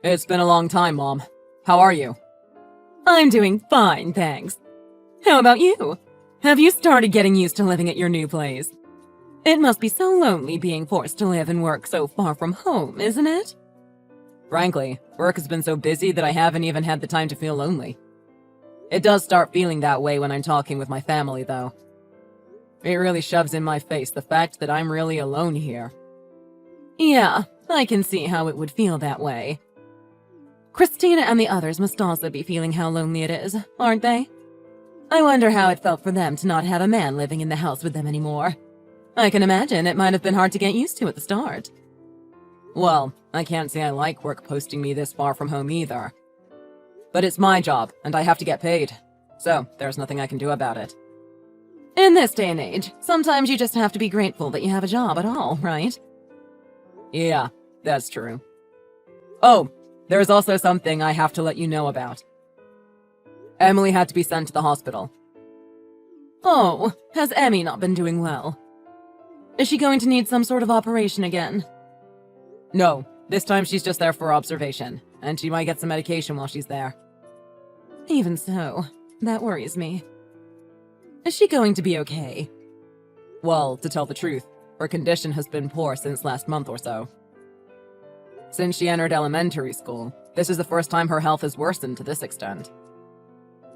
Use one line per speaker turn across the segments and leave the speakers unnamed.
It's been a long time, Mom. How are you?
I'm doing fine, thanks. How about you? Have you started getting used to living at your new place? It must be so lonely being forced to live and work so far from home, isn't it?
Frankly, work has been so busy that I haven't even had the time to feel lonely. It does start feeling that way when I'm talking with my family, though. It really shoves in my face the fact that I'm really alone here.
Yeah, I can see how it would feel that way. Christina and the others must also be feeling how lonely it is, aren't they? I wonder how it felt for them to not have a man living in the house with them anymore. I can imagine it might have been hard to get used to at the start.
Well, I can't say I like work posting me this far from home either. But it's my job, and I have to get paid. So, there's nothing I can do about it.
In this day and age, sometimes you just have to be grateful that you have a job at all, right?
Yeah, that's true. Oh, there's also something I have to let you know about. Emily had to be sent to the hospital.
Oh, has Emmy not been doing well? Is she going to need some sort of operation again?
No, this time she's just there for observation, and she might get some medication while she's there.
Even so, that worries me. Is she going to be okay?
Well, to tell the truth, her condition has been poor since last month or so. Since she entered elementary school, this is the first time her health has worsened to this extent.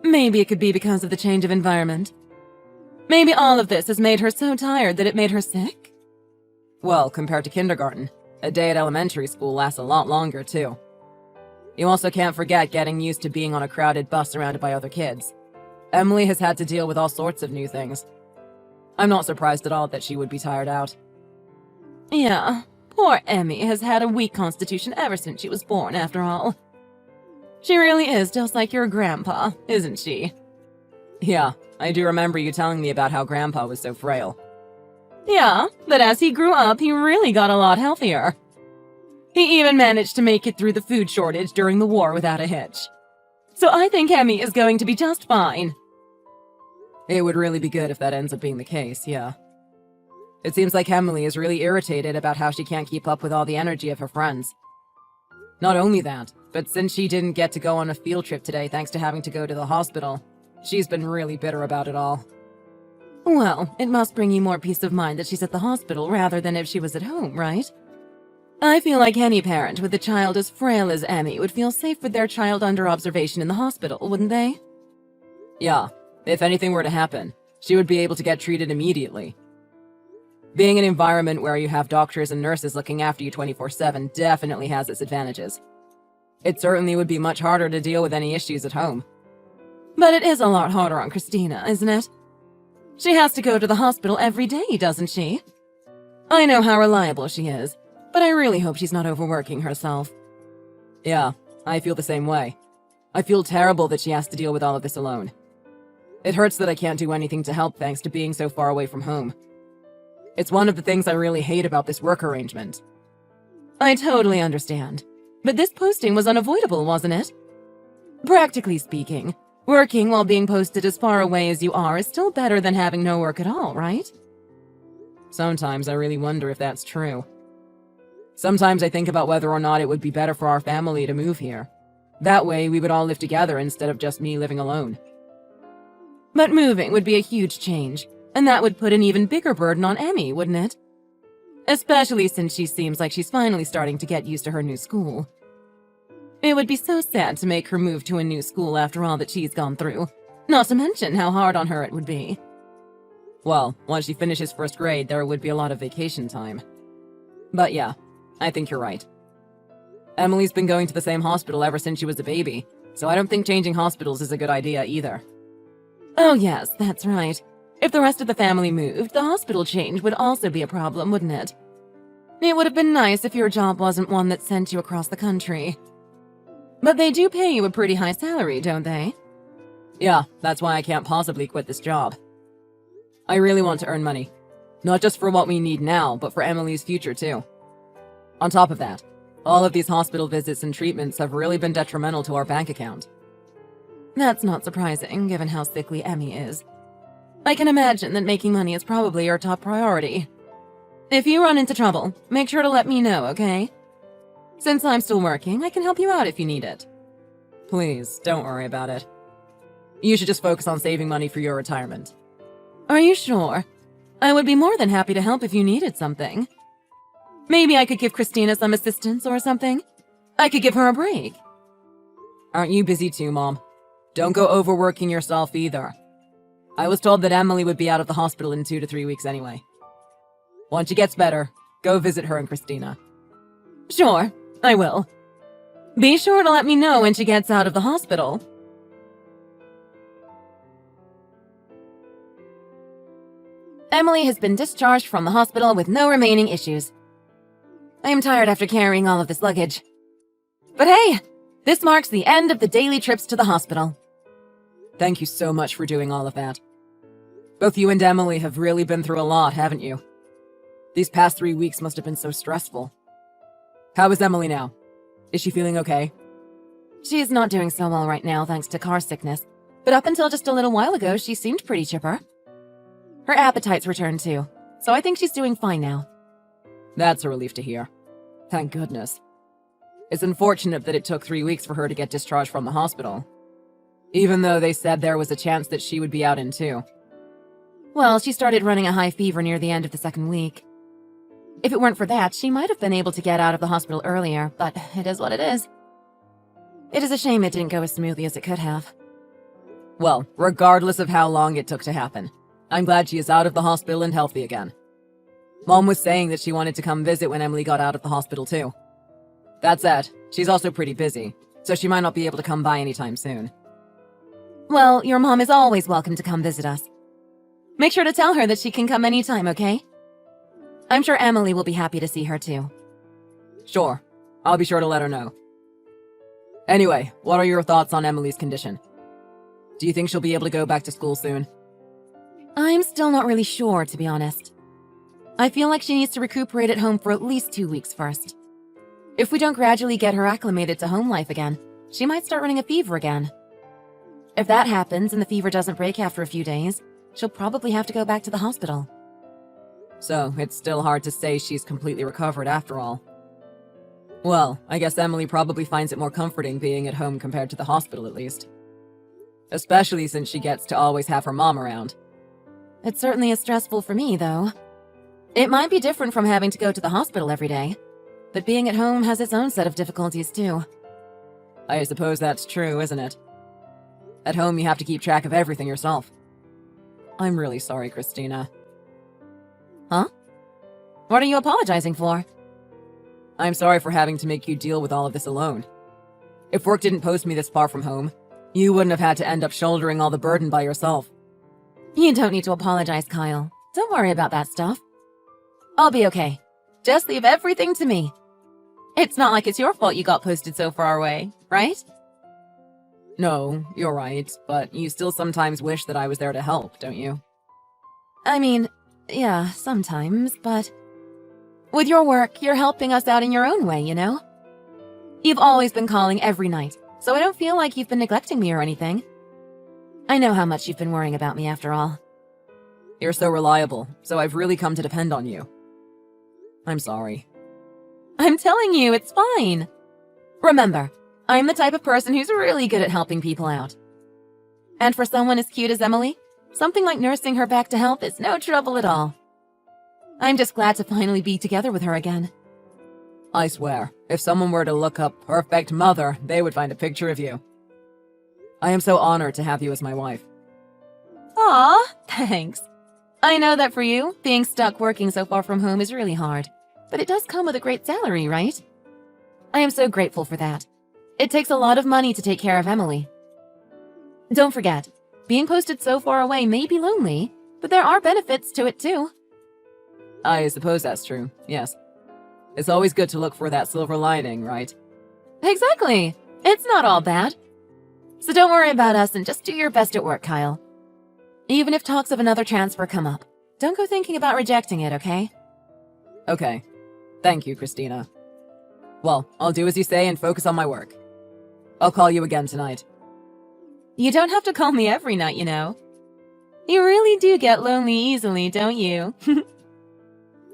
Maybe it could be because of the change of environment. Maybe all of this has made her so tired that it made her sick?
Well, compared to kindergarten, a day at elementary school lasts a lot longer, too. You also can't forget getting used to being on a crowded bus surrounded by other kids. Emily has had to deal with all sorts of new things. I'm not surprised at all that she would be tired out.
Yeah, poor Emmy has had a weak constitution ever since she was born, after all. She really is just like your grandpa, isn't she?
Yeah, I do remember you telling me about how Grandpa was so frail.
Yeah, but as he grew up, he really got a lot healthier. He even managed to make it through the food shortage during the war without a hitch. So I think Emmy is going to be just fine.
It would really be good if that ends up being the case, yeah. It seems like Emily is really irritated about how she can't keep up with all the energy of her friends. Not only that, but since she didn't get to go on a field trip today thanks to having to go to the hospital, she's been really bitter about it all.
Well, it must bring you more peace of mind that she's at the hospital rather than if she was at home, right? I feel like any parent with a child as frail as Emmy would feel safe with their child under observation in the hospital, wouldn't they?
Yeah, if anything were to happen, she would be able to get treated immediately. Being in an environment where you have doctors and nurses looking after you 24/7 definitely has its advantages. It certainly would be much harder to deal with any issues at home.
But it is a lot harder on Christina, isn't it? She has to go to the hospital every day, doesn't she? I know how reliable she is, but I really hope she's not overworking herself.
Yeah, I feel the same way. I feel terrible that she has to deal with all of this alone. It hurts that I can't do anything to help thanks to being so far away from home. It's one of the things I really hate about this work arrangement.
I totally understand. But this posting was unavoidable, wasn't it? Practically speaking, working while being posted as far away as you are is still better than having no work at all, right?
Sometimes I really wonder if that's true. Sometimes I think about whether or not it would be better for our family to move here. That way we would all live together instead of just me living alone.
But moving would be a huge change, and that would put an even bigger burden on Emmy, wouldn't it? Especially since she seems like she's finally starting to get used to her new school. It would be so sad to make her move to a new school after all that she's gone through, not to mention how hard on her it would be.
Well, once she finishes first grade, there would be a lot of vacation time. But yeah, I think you're right. Emily's been going to the same hospital ever since she was a baby, so I don't think changing hospitals is a good idea either.
Oh yes, that's right. If the rest of the family moved, the hospital change would also be a problem, wouldn't it? It would have been nice if your job wasn't one that sent you across the country. But they do pay you a pretty high salary, don't they?
Yeah, that's why I can't possibly quit this job. I really want to earn money. Not just for what we need now, but for Emily's future too. On top of that, all of these hospital visits and treatments have really been detrimental to our bank account.
That's not surprising, given how sickly Emmy is. I can imagine that making money is probably your top priority. If you run into trouble, make sure to let me know, okay? Since I'm still working, I can help you out if you need it.
Please, don't worry about it. You should just focus on saving money for your retirement.
Are you sure? I would be more than happy to help if you needed something. Maybe I could give Christina some assistance or something. I could give her a break.
Aren't you busy too, Mom? Don't go overworking yourself either. I was told that Emily would be out of the hospital in 2 to 3 weeks anyway. Once she gets better, go visit her and Christina.
Sure, I will. Be sure to let me know when she gets out of the hospital. Emily has been discharged from the hospital with no remaining issues. I am tired after carrying all of this luggage. But hey, this marks the end of the daily trips to the hospital.
Thank you so much for doing all of that. Both you and Emily have really been through a lot, haven't you? These past 3 weeks must have been so stressful. How is Emily now? Is she feeling okay?
She is not doing so well right now thanks to car sickness, but up until just a little while ago, she seemed pretty chipper. Her appetite's returned too, so I think she's doing fine now.
That's a relief to hear. Thank goodness. It's unfortunate that it took 3 weeks for her to get discharged from the hospital, even though they said there was a chance that she would be out in 2.
Well, she started running a high fever near the end of the 2nd week. If it weren't for that, she might have been able to get out of the hospital earlier, but it is what it is. It is a shame it didn't go as smoothly as it could have.
Well, regardless of how long it took to happen, I'm glad she is out of the hospital and healthy again. Mom was saying that she wanted to come visit when Emily got out of the hospital too. That said, she's also pretty busy, so she might not be able to come by anytime soon.
Well, your mom is always welcome to come visit us. Make sure to tell her that she can come anytime, okay? I'm sure Emily will be happy to see her too.
Sure, I'll be sure to let her know. Anyway, what are your thoughts on Emily's condition? Do you think she'll be able to go back to school soon?
I'm still not really sure, to be honest. I feel like she needs to recuperate at home for at least 2 weeks first. If we don't gradually get her acclimated to home life again, she might start running a fever again. If that happens and the fever doesn't break after a few days, she'll probably have to go back to the hospital.
So, it's still hard to say she's completely recovered after all. Well, I guess Emily probably finds it more comforting being at home compared to the hospital at least. Especially since she gets to always have her mom around.
It certainly is stressful for me, though. It might be different from having to go to the hospital every day, but being at home has its own set of difficulties too.
I suppose that's true, isn't it? At home you have to keep track of everything yourself. I'm really sorry, Christina.
Huh? What are you apologizing for?
I'm sorry for having to make you deal with all of this alone. If work didn't post me this far from home, you wouldn't have had to end up shouldering all the burden by yourself.
You don't need to apologize, Kyle. Don't worry about that stuff. I'll be okay. Just leave everything to me. It's not like it's your fault you got posted so far away, right?
No, you're right, but you still sometimes wish that I was there to help, don't you?
I mean, yeah, sometimes, but with your work, you're helping us out in your own way, you know? You've always been calling every night, so I don't feel like you've been neglecting me or anything. I know how much you've been worrying about me after all.
You're so reliable, so I've really come to depend on you. I'm sorry.
I'm telling you, it's fine. Remember, I'm the type of person who's really good at helping people out. And for someone as cute as Emily, something like nursing her back to health is no trouble at all. I'm just glad to finally be together with her again.
I swear, if someone were to look up perfect mother, they would find a picture of you. I am so honored to have you as my wife.
Aw, thanks. I know that for you, being stuck working so far from home is really hard, but it does come with a great salary, right? I am so grateful for that. It takes a lot of money to take care of Emily. Don't forget, being posted so far away may be lonely, but there are benefits to it too.
I suppose that's true, yes. It's always good to look for that silver lining, right?
Exactly. It's not all bad. So don't worry about us and just do your best at work, Kyle. Even if talks of another transfer come up, don't go thinking about rejecting it, okay?
Okay. Thank you, Christina. Well, I'll do as you say and focus on my work. I'll call you again tonight.
You don't have to call me every night, you know. You really do get lonely easily, don't you?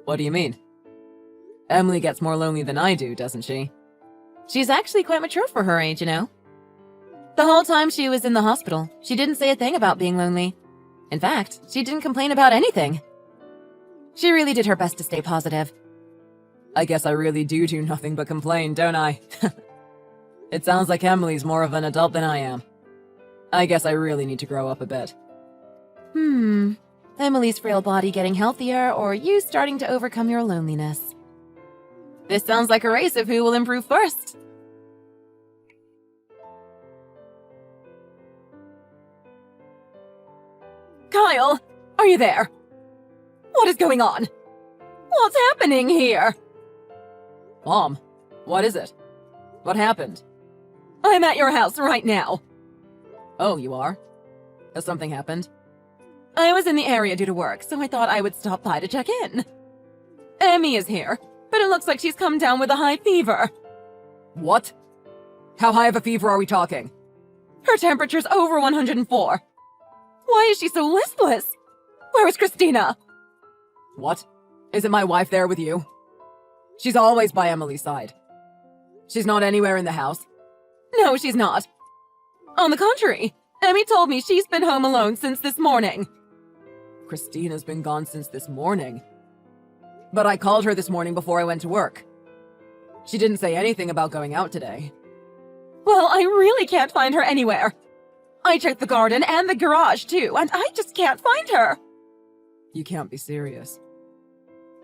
What do you mean? Emily gets more lonely than I do, doesn't she?
She's actually quite mature for her age, you know. The whole time she was in the hospital, she didn't say a thing about being lonely. In fact, she didn't complain about anything. She really did her best to stay positive.
I guess I really do nothing but complain, don't I? It sounds like Emily's more of an adult than I am. I guess I really need to grow up a bit.
Emily's frail body getting healthier, or you starting to overcome your loneliness? This sounds like a race of who will improve first. Kyle, are you there? What is going on? What's happening here?
Mom, what is it? What happened?
I'm at your house right now.
Oh, you are? Has something happened?
I was in the area due to work, so I thought I would stop by to check in. Emmy is here, but it looks like she's come down with a high fever.
What? How high of a fever are we talking?
Her temperature's over 104. Why is she so listless? Where is Christina?
What? Isn't my wife there with you? She's always by Emily's side. She's not anywhere in the house.
No, she's not. On the contrary, Emmy told me she's been home alone since this morning.
Christina's been gone since this morning. But I called her this morning before I went to work. She didn't say anything about going out today.
Well, I really can't find her anywhere. I checked the garden and the garage too, and I just can't find her.
You can't be serious.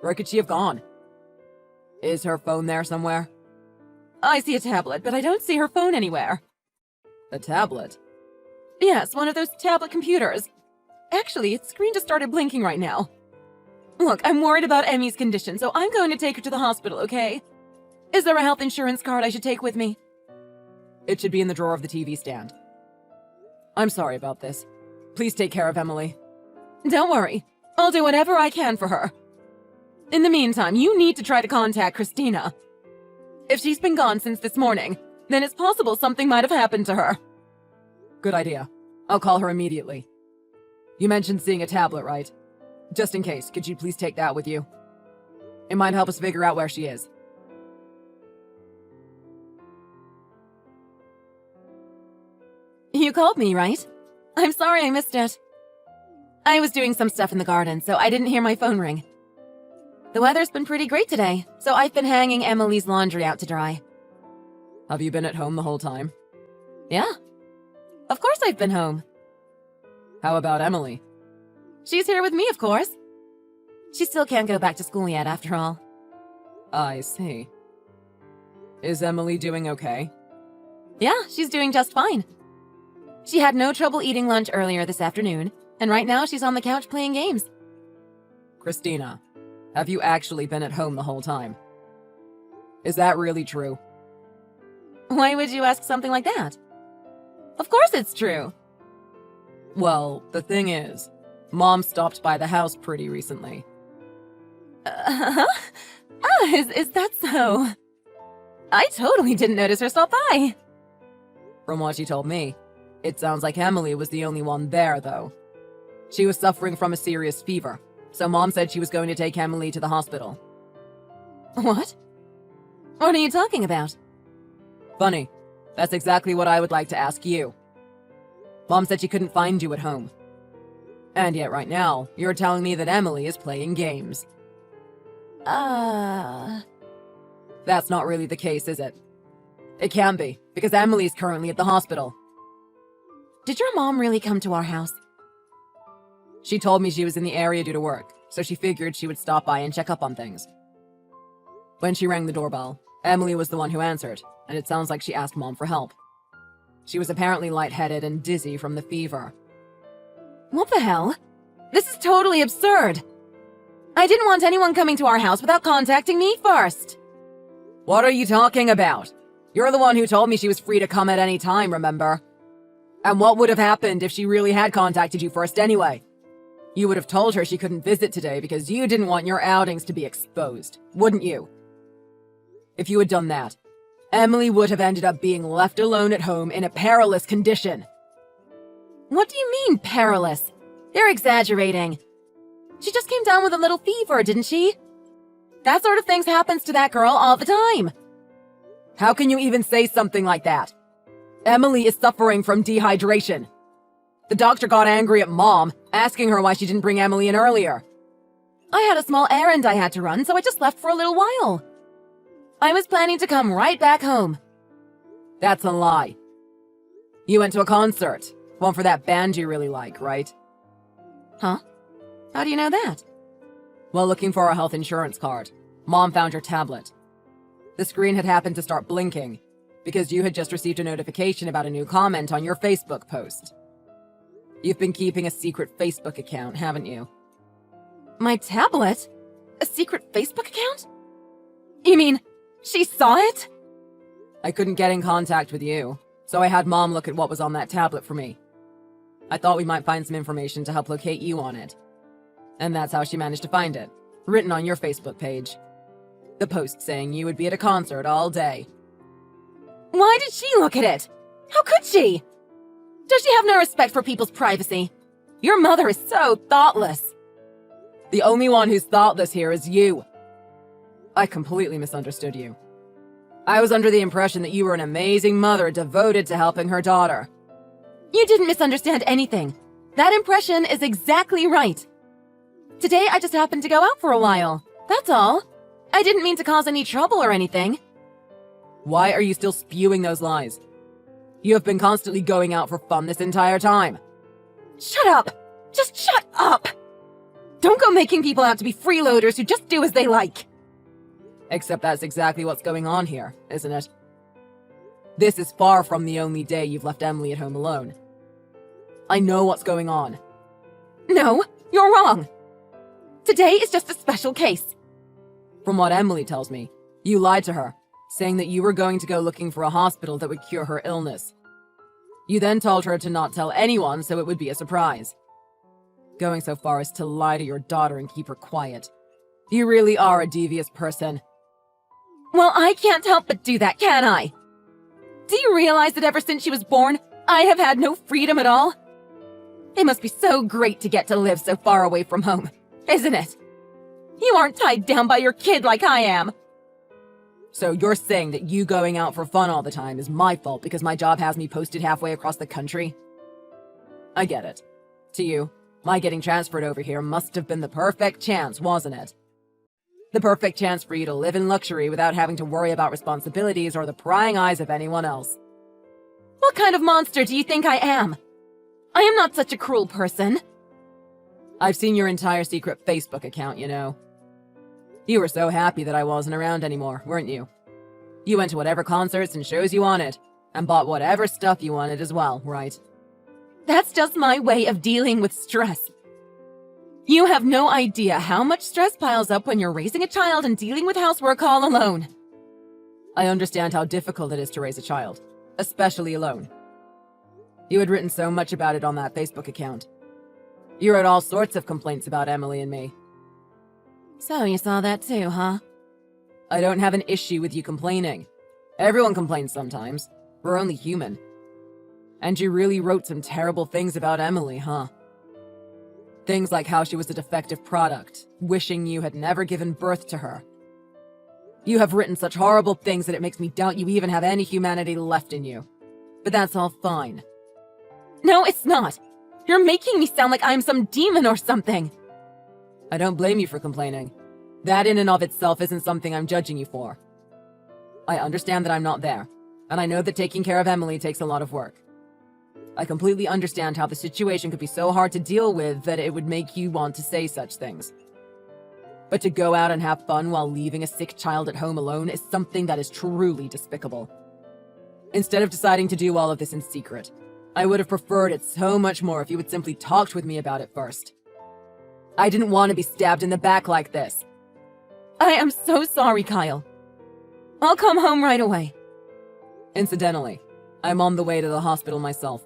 Where could she have gone? Is her phone there somewhere?
I see a tablet, but I don't see her phone anywhere.
A tablet?
Yes, one of those tablet computers. Actually, its screen just started blinking right now. Look, I'm worried about Emmy's condition, so I'm going to take her to the hospital, okay? Is there a health insurance card I should take with me?
It should be in the drawer of the TV stand. I'm sorry about this. Please take care of Emily.
Don't worry. I'll do whatever I can for her. In the meantime, you need to try to contact Christina. If she's been gone since this morning, then it's possible something might have happened to her.
Good idea. I'll call her immediately. You mentioned seeing a tablet, right? Just in case, could you please take that with you? It might help us figure out where she is.
You called me, right? I'm sorry I missed it. I was doing some stuff in the garden, so I didn't hear my phone ring. The weather's been pretty great today, so I've been hanging Emily's laundry out to dry.
Have you been at home the whole time?
Yeah. Of course I've been home.
How about Emily?
She's here with me, of course. She still can't go back to school yet, after all.
I see. Is Emily doing okay?
Yeah, she's doing just fine. She had no trouble eating lunch earlier this afternoon, and right now she's on the couch playing games.
Christina, have you actually been at home the whole time? Is that really true?
Why would you ask something like that? Of course it's true.
Well, the thing is, Mom stopped by the house pretty recently.
Is that so? I totally didn't notice her stop by.
From what she told me, it sounds like Emily was the only one there, though. She was suffering from a serious fever, so Mom said she was going to take Emily to the hospital.
What? What are you talking about?
Funny. That's exactly what I would like to ask you. Mom said she couldn't find you at home. And yet right now, you're telling me that Emily is playing games. That's not really the case, is it? It can be, because Emily's currently at the hospital.
Did your mom really come to our house?
She told me she was in the area due to work, so she figured she would stop by and check up on things. When she rang the doorbell, Emily was the one who answered, and it sounds like she asked Mom for help. She was apparently lightheaded and dizzy from the fever.
What the hell? This is totally absurd. I didn't want anyone coming to our house without contacting me first.
What are you talking about? You're the one who told me she was free to come at any time, remember? And what would have happened if she really had contacted you first anyway? You would have told her she couldn't visit today because you didn't want your outings to be exposed, wouldn't you? If you had done that, Emily would have ended up being left alone at home in a perilous condition.
What do you mean, perilous? You're exaggerating. She just came down with a little fever, didn't she? That sort of thing happens to that girl all the time.
How can you even say something like that? Emily is suffering from dehydration. The doctor got angry at Mom, asking her why she didn't bring Emily in earlier.
I had a small errand I had to run, so I just left for a little while. I was planning to come right back home.
That's a lie. You went to a concert. One for that band you really like, right?
Huh? How do you know that?
While looking for a health insurance card, Mom found your tablet. The screen had happened to start blinking because you had just received a notification about a new comment on your Facebook post. You've been keeping a secret Facebook account, haven't you?
My tablet? A secret Facebook account? You mean, she saw it?
I couldn't get in contact with you, so I had Mom look at what was on that tablet for me. I thought we might find some information to help locate you on it. And that's how she managed to find it, written on your Facebook page. The post saying you would be at a concert all day.
Why did she look at it? How could she? Does she have no respect for people's privacy? Your mother is so thoughtless.
The only one who's thoughtless here is you. I completely misunderstood you. I was under the impression that you were an amazing mother devoted to helping her daughter.
You didn't misunderstand anything. That impression is exactly right. Today I just happened to go out for a while. That's all. I didn't mean to cause any trouble or anything.
Why are you still spewing those lies? You have been constantly going out for fun this entire time.
Shut up! Just shut up! Don't go making people out to be freeloaders who just do as they like.
Except that's exactly what's going on here, isn't it? This is far from the only day you've left Emily at home alone. I know what's going on.
No, you're wrong. Today is just a special case.
From what Emily tells me, you lied to her, saying that you were going to go looking for a hospital that would cure her illness. You then told her to not tell anyone so it would be a surprise. Going so far as to lie to your daughter and keep her quiet. You really are a devious person.
Well, I can't help but do that, can I? Do you realize that ever since she was born, I have had no freedom at all? It must be so great to get to live so far away from home, isn't it? You aren't tied down by your kid like I am.
So you're saying that you going out for fun all the time is my fault because my job has me posted halfway across the country? I get it. To you, my getting transferred over here must have been the perfect chance, wasn't it? The perfect chance for you to live in luxury without having to worry about responsibilities or the prying eyes of anyone else.
What kind of monster do you think I am? I am not such a cruel person.
I've seen your entire secret Facebook account, you know. You were so happy that I wasn't around anymore, weren't you? You went to whatever concerts and shows you wanted, and bought whatever stuff you wanted as well, right?
That's just my way of dealing with stress. You have no idea how much stress piles up when you're raising a child and dealing with housework all alone.
I understand how difficult it is to raise a child, especially alone. You had written so much about it on that Facebook account. You wrote all sorts of complaints about Emily and me.
So you saw that too, huh?
I don't have an issue with you complaining. Everyone complains sometimes. We're only human. And you really wrote some terrible things about Emily, huh? Things like how she was a defective product, wishing you had never given birth to her. You have written such horrible things that it makes me doubt you even have any humanity left in you. But that's all fine.
No, it's not. You're making me sound like I'm some demon or something.
I don't blame you for complaining. That in and of itself isn't something I'm judging you for. I understand that I'm not there, and I know that taking care of Emily takes a lot of work. I completely understand how the situation could be so hard to deal with that it would make you want to say such things. But to go out and have fun while leaving a sick child at home alone is something that is truly despicable. Instead of deciding to do all of this in secret, I would have preferred it so much more if you had simply talked with me about it first. I didn't want to be stabbed in the back like this.
I am so sorry, Kyle. I'll come home right away.
Incidentally, I'm on the way to the hospital myself.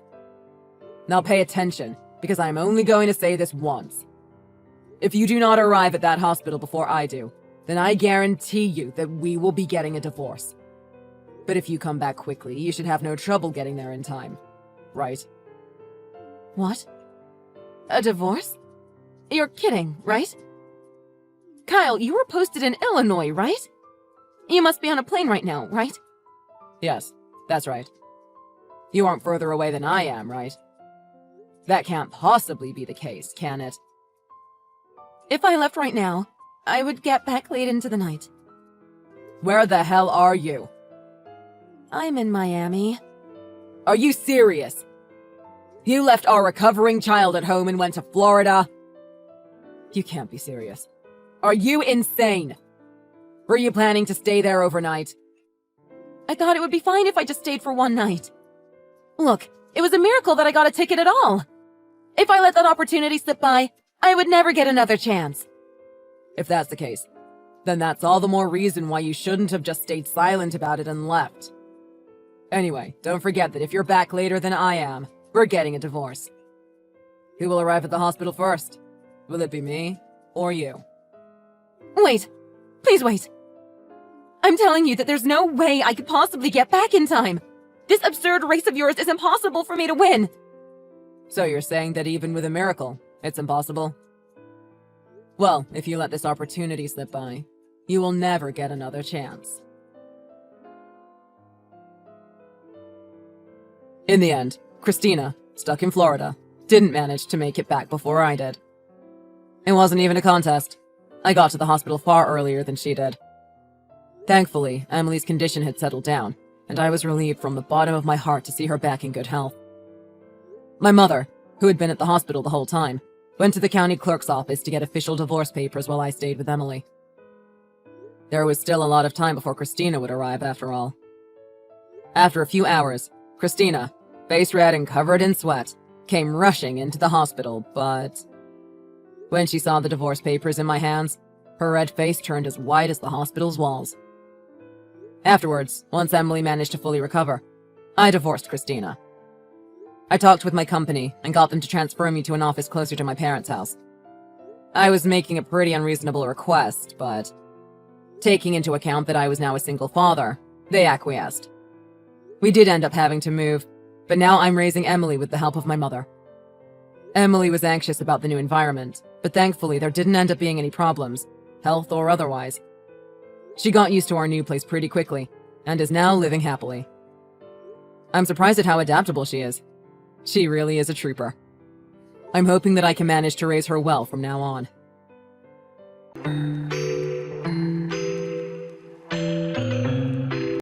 Now pay attention, because I'm only going to say this once. If you do not arrive at that hospital before I do, then I guarantee you that we will be getting a divorce. But if you come back quickly, you should have no trouble getting there in time. Right?
What? A divorce? You're kidding, right? Kyle, you were posted in Illinois, right? You must be on a plane right now, right?
Yes, that's right. You aren't further away than I am, right? That can't possibly be the case, can it?
If I left right now, I would get back late into the night.
Where the hell are you?
I'm in Miami.
Are you serious? You left our recovering child at home and went to Florida? You can't be serious. Are you insane? Were you planning to stay there overnight?
I thought it would be fine if I just stayed for one night. Look, it was a miracle that I got a ticket at all. If I let that opportunity slip by, I would never get another chance.
If that's the case, then that's all the more reason why you shouldn't have just stayed silent about it and left. Anyway, don't forget that if you're back later than I am, we're getting a divorce. Who will arrive at the hospital first? Will it be me or you?
Wait. Please wait. I'm telling you that there's no way I could possibly get back in time. This absurd race of yours is impossible for me to win.
So you're saying that even with a miracle, it's impossible? Well, if you let this opportunity slip by, you will never get another chance. In the end, Christina, stuck in Florida, didn't manage to make it back before I did. It wasn't even a contest. I got to the hospital far earlier than she did. Thankfully, Emily's condition had settled down, and I was relieved from the bottom of my heart to see her back in good health. My mother, who had been at the hospital the whole time, went to the county clerk's office to get official divorce papers while I stayed with Emily. There was still a lot of time before Christina would arrive, after all. After a few hours, Christina, face red and covered in sweat, came rushing into the hospital, but when she saw the divorce papers in my hands, her red face turned as white as the hospital's walls. Afterwards, once Emily managed to fully recover, I divorced Christina. I talked with my company and got them to transfer me to an office closer to my parents' house. I was making a pretty unreasonable request, but taking into account that I was now a single father, they acquiesced. We did end up having to move, but now I'm raising Emily with the help of my mother. Emily was anxious about the new environment, but thankfully there didn't end up being any problems, health or otherwise. She got used to our new place pretty quickly, and is now living happily. I'm surprised at how adaptable she is. She really is a trooper. I'm hoping that I can manage to raise her well from now on.